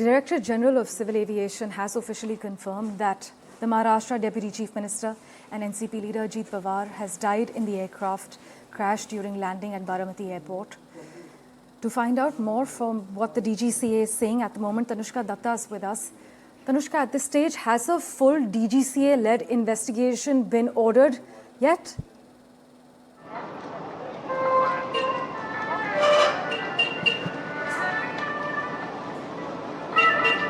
Director General of Civil Aviation has officially confirmed that the Maharashtra Deputy Chief Minister and NCP leader Ajit Pawar has died in the aircraft crash during landing at Baramati Airport. To find out more from what the DGCA is saying at the moment, Tanushka Datta is with us. Tanushka, at this stage, has a full DGCA-led investigation been ordered yet?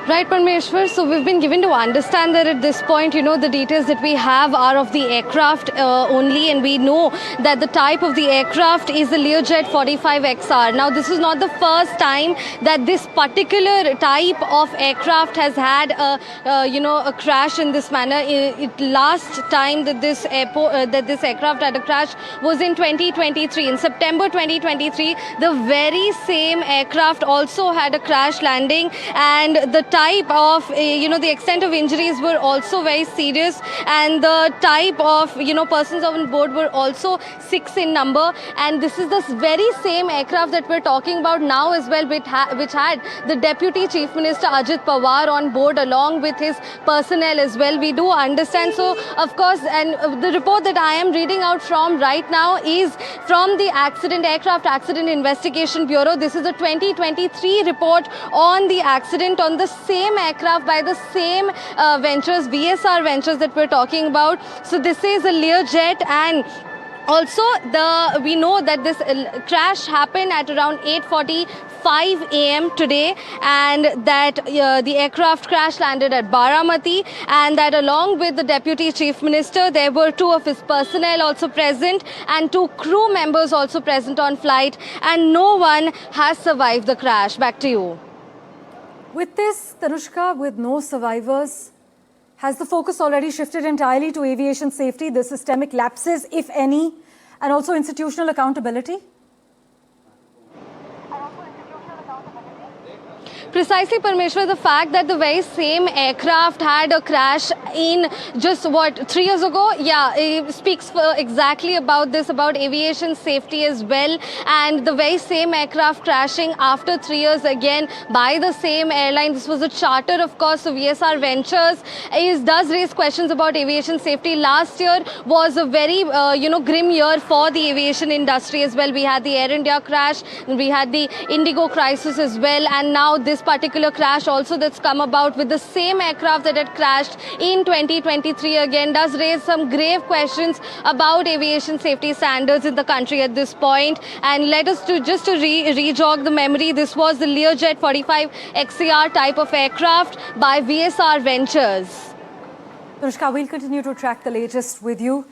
Right, Parmeshwar. So we've been given to understand that at this point, the details that we have are of the aircraft only, and we know that the type of the aircraft is the Learjet 45XR. Now, this is not the first time that this particular type of aircraft has had a crash in this manner. Last time that this aircraft had a crash was in 2023. In September 2023, the very same aircraft also had a crash landing, and the type of, the extent of injuries were also very serious, and the type of, persons on board were also 6 in number. And this is the very same aircraft that we're talking about now as well, which had the Deputy Chief Minister Ajit Pawar on board along with his personnel as well. We do understand. So, of course, and the report that I am reading out from right now is from the Aircraft Accident Investigation Bureau. This is a 2023 report on the accident on the same aircraft by the same ventures, VSR Ventures that we're talking about. So this is a Learjet, and also we know that this crash happened at around 8:45 a.m. today, and that the aircraft crash landed at Baramati, and that along with the Deputy Chief Minister, there were 2 of his personnel also present and 2 crew members also present on flight, and no one has survived the crash. Back to you. With this, Tanushka, with no survivors, has the focus already shifted entirely to aviation safety, the systemic lapses, if any, and also institutional accountability? Precisely, Parmeshwar, the fact that the very same aircraft had a crash in just 3 years ago, it speaks exactly about this, about aviation safety as well. And the very same aircraft crashing after 3 years again by the same airline. This was a charter, of course, so VSR Ventures does raise questions about aviation safety. Last year was a very, grim year for the aviation industry as well. We had the Air India crash, we had the Indigo crisis as well, and now this particular crash also that's come about with the same aircraft that had crashed in 2023 again does raise some grave questions about aviation safety standards in the country at this point. And let us re-jog the memory, this was the Learjet 45XR type of aircraft by VSR Ventures. Tanushka, we'll continue to track the latest with you.